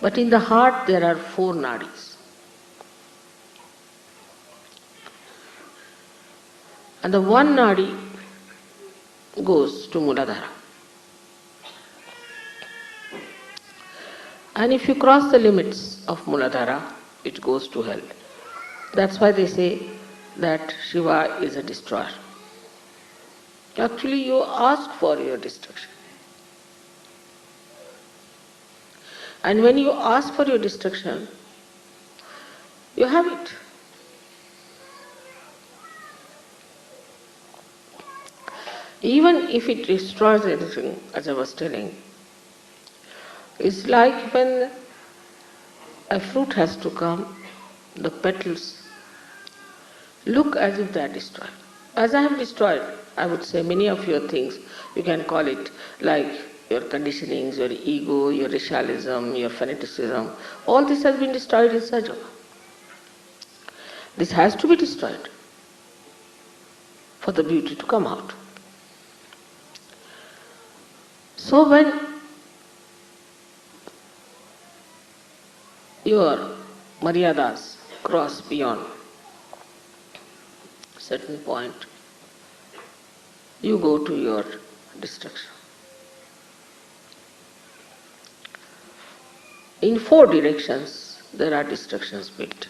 But in the heart there are 4 nadis. And the one nadi goes to Muladhara. And if you cross the limits of Muladhara, it goes to hell. That's why they say that Shiva is a destroyer. Actually, you ask for your destruction. And when you ask for your destruction, you have it. Even if it destroys anything, as I was telling, it's like when a fruit has to come, the petals look as if they are destroyed. As I have destroyed, I would say, many of your things, you can call it like your conditionings, your ego, your racialism, your fanaticism, all this has been destroyed in Sahaja. This has to be destroyed for the beauty to come out. So when your maryadas cross beyond a certain point, you go to your destruction. In 4 directions there are destructions built,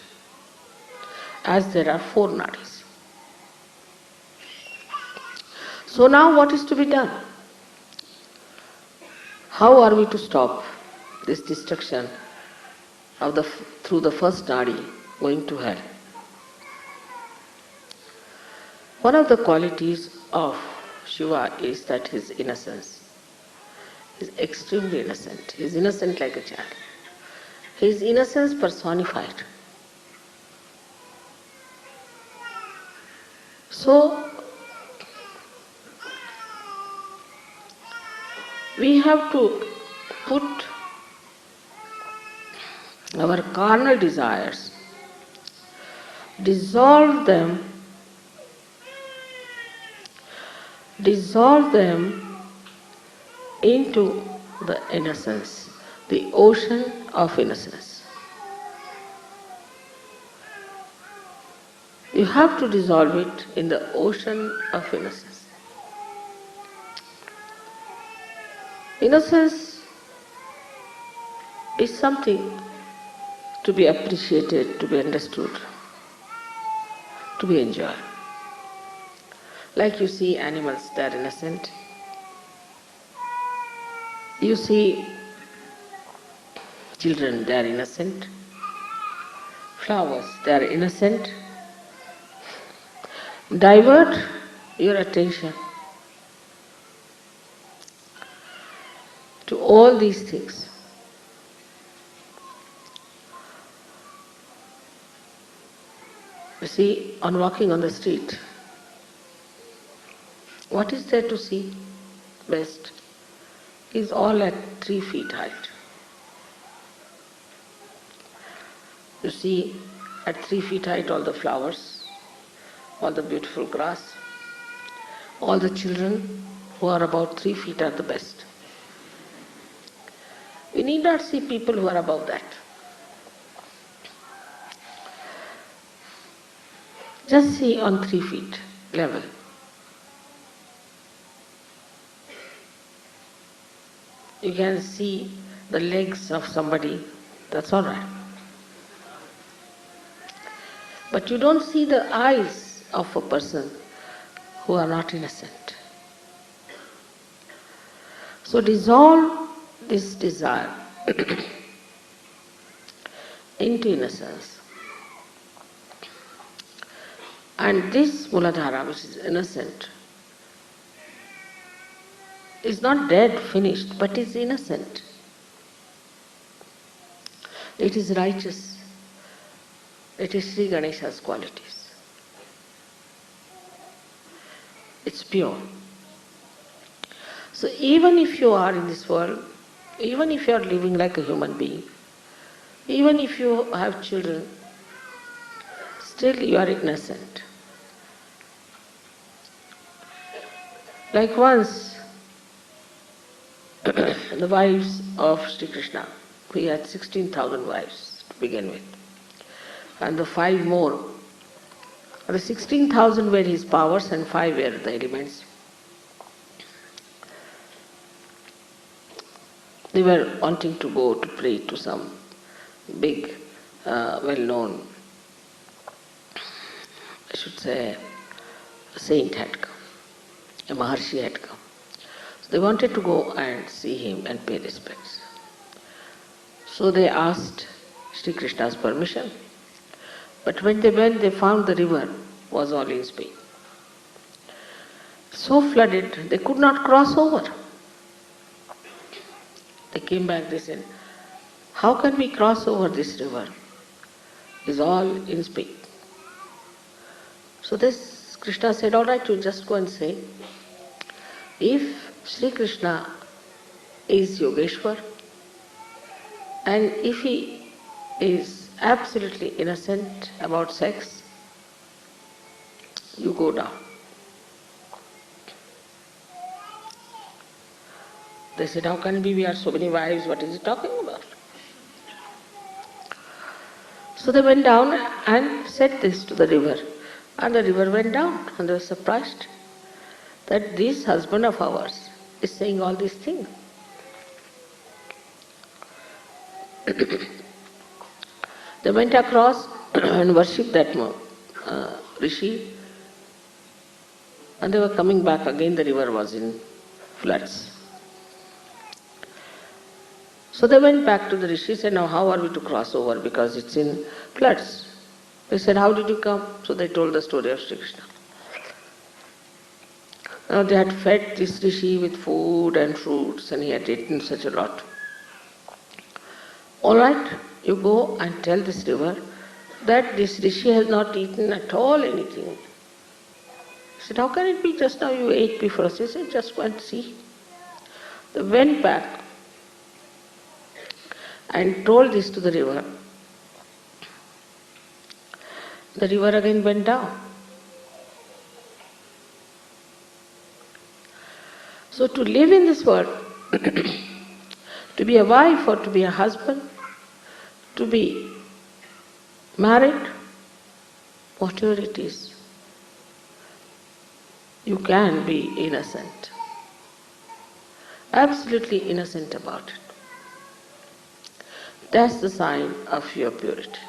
as there are 4 nadis. So now what is to be done? How are we to stop this destruction of through the first nadi going to hell? One of the qualities of Shiva is that his innocence. He is extremely innocent. He is innocent like a child. His innocence personified. So, we have to put our carnal desires, dissolve them into the innocence, the ocean of innocence. You have to dissolve it in the ocean of innocence. Innocence is something to be appreciated, to be understood, to be enjoyed. Like you see animals, they are innocent. You see children, they are innocent. Flowers, they are innocent. Divert your attention to all these things. You see, on walking on the street, what is there to see best? Is all at 3 feet height. You see at 3 feet height all the flowers, all the beautiful grass, all the children who are about 3 feet are the best. We need not see people who are above that. Just see on 3 feet level. You can see the legs of somebody, that's all right. But you don't see the eyes of a person who are not innocent. So dissolve this desire into innocence. And this Muladhara, which is innocent, is not dead, finished, but is innocent. It is righteous. It is Sri Ganesha's qualities. It's pure. So even if you are in this world, even if you are living like a human being, even if you have children, still you are innocent. Like once, the wives of Sri Krishna, he had 16,000 wives to begin with. And the 5 more, the 16,000 were his powers and 5 were the elements. They were wanting to go to pray to some big, well-known, I should say, a saint had come, a Maharshi had come. So they wanted to go and see him and pay respects. So they asked Sri Krishna's permission. But when they went, they found the river was all in speed. So flooded, they could not cross over. They came back, they said, how can we cross over this river? It's all in speed. So this Krishna said, all right, you just go and say, if Sri Krishna is Yogeshwar, and if he is absolutely innocent about sex, you go down. They said, how can we have so many wives, what is he talking about? So they went down and said this to the river. And the river went down, and they were surprised that this husband of ours is saying all these things. They went across and worshipped that rishi, and they were coming back again, the river was in floods. So they went back to the rishi and said, now how are we to cross over because it's in floods? They said, how did you come? So they told the story of Sri Krishna. Now they had fed this rishi with food and fruits and he had eaten such a lot. All right, you go and tell this river that this rishi has not eaten at all anything. He said, how can it be just now you ate before us? He said, just go and see. They went back and told this to the river. The river again went down. So to live in this world, to be a wife or to be a husband, to be married, whatever it is, you can be innocent, absolutely innocent about it. That's the sign of your purity.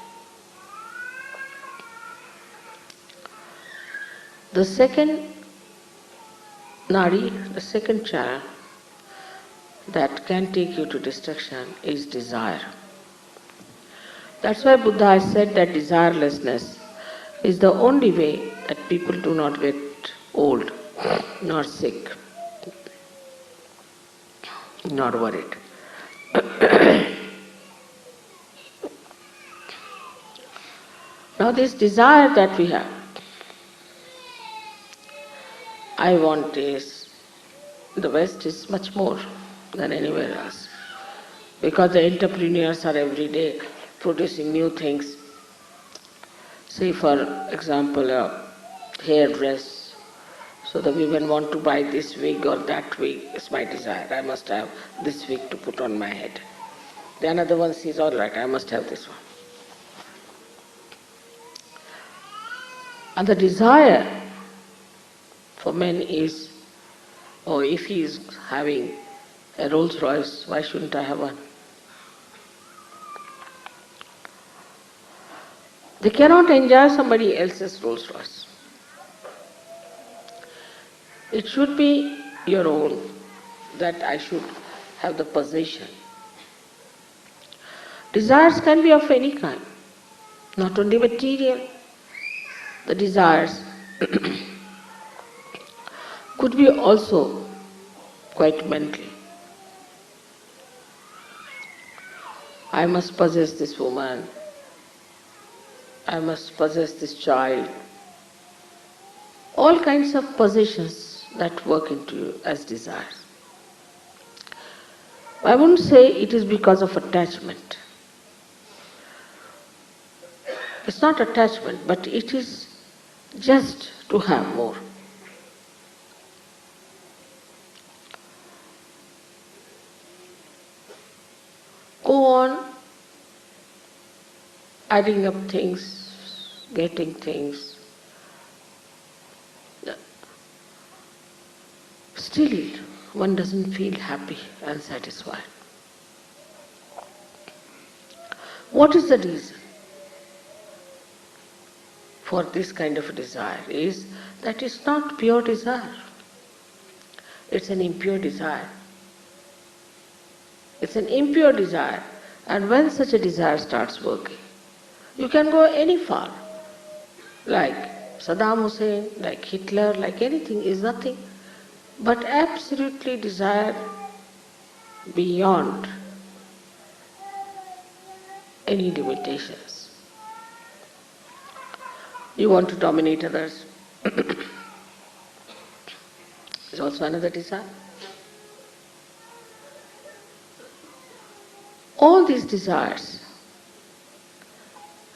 The second nadi, the second channel that can take you to destruction is desire. That's why Buddha has said that desirelessness is the only way that people do not get old, nor sick, nor worried. Now this desire that we have, I want this, the West is much more than anywhere else. Because the entrepreneurs are every day producing new things. Say for example a hairdress. So the women want to buy this wig or that wig. It's my desire. I must have this wig to put on my head. The another one says, all right, I must have this one. And the desire for men is, oh, if he is having a Rolls Royce, why shouldn't I have one? They cannot enjoy somebody else's Rolls Royce. It should be your own, that I should have the possession. Desires can be of any kind, not only material. The desires could be also quite mental. I must possess this woman, I must possess this child. All kinds of possessions that work into you as desires. I wouldn't say it is because of attachment. It's not attachment, but it is just to have more. Go on adding up things, getting things. Still, one doesn't feel happy and satisfied. What is the reason for this kind of desire? Is that it's not pure desire. It's an impure desire. It's an impure desire. And when such a desire starts working, you can go any far. Like Saddam Hussein, like Hitler, like anything is nothing but absolutely desire beyond any limitations. You want to dominate others. It's also another desire. All these desires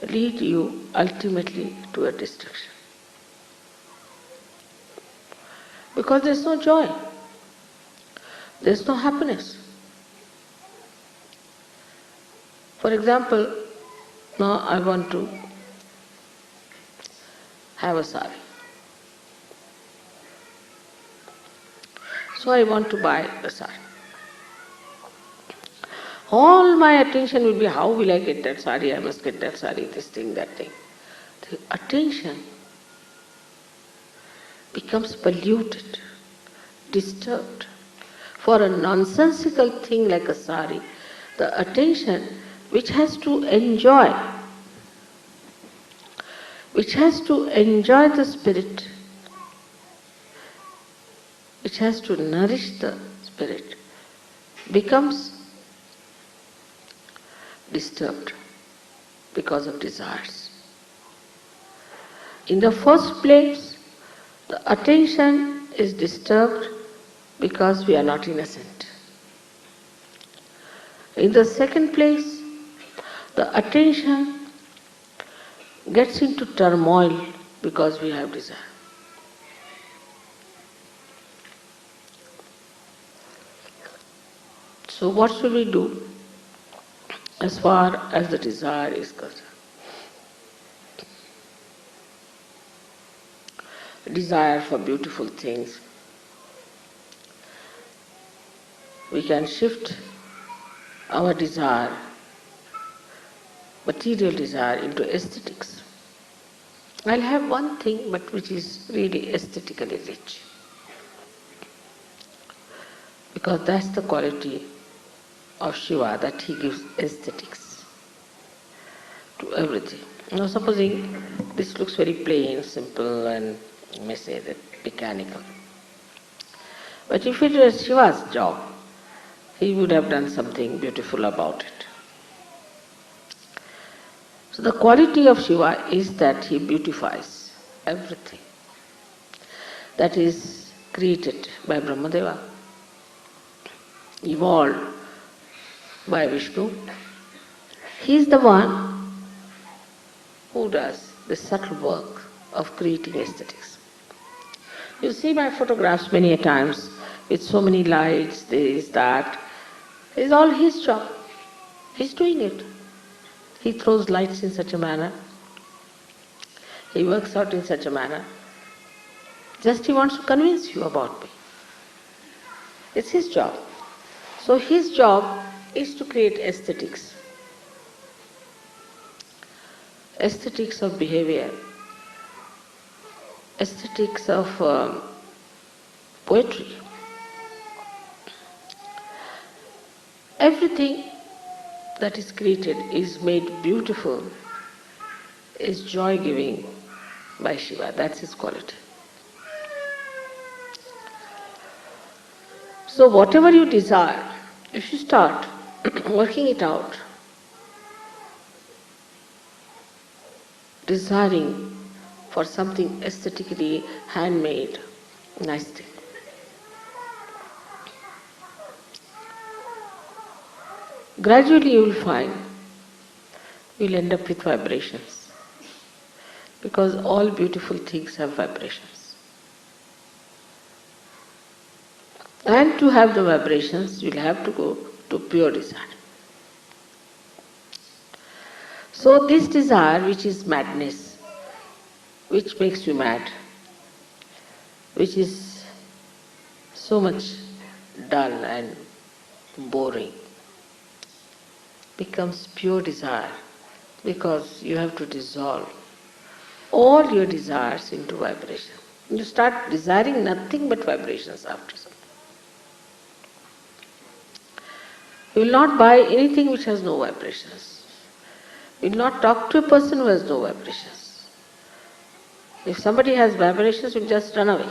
lead you ultimately to a destruction. Because there's no joy, there's no happiness. For example, now I want to have a sari. So I want to buy a sari. All my attention will be, how will I get that sari? I must get that sari, this thing, that thing. The attention becomes polluted, disturbed. For a nonsensical thing like a sari, the attention which has to enjoy the spirit, which has to nourish the spirit, becomes disturbed because of desires. In the first place, the attention is disturbed because we are not innocent. In the second place, the attention gets into turmoil because we have desire. So what should we do as far as the desire is concerned? Desire for beautiful things. We can shift our desire, material desire, into aesthetics. I'll have one thing, but which is really aesthetically rich. Because that's the quality of Shiva, that he gives aesthetics to everything. Now supposing this looks very plain, simple, and you may say that mechanical. But if it was Shiva's job, he would have done something beautiful about it. So the quality of Shiva is that he beautifies everything that is created by Brahmadeva, evolved by Vishnu. He is the one who does the subtle work of creating aesthetics. You see my photographs many a times with so many lights, this, that. It's all his job. He's doing it. He throws lights in such a manner. He works out in such a manner. Just he wants to convince you about me. It's his job. So his job is to create aesthetics. Aesthetics of behavior. Aesthetics of poetry. Everything that is created is made beautiful, is joy-giving by Shiva. That's his quality. So whatever you desire, if you start working it out, desiring for something aesthetically handmade, nice thing, gradually you will find you will end up with vibrations, because all beautiful things have vibrations. And to have the vibrations, you will have to go to pure desire. So this desire, which is madness, which makes you mad, which is so much dull and boring, becomes pure desire, because you have to dissolve all your desires into vibration. You start desiring nothing but vibrations after some. You will not buy anything which has no vibrations. You will not talk to a person who has no vibrations. If somebody has vibrations, you will just run away.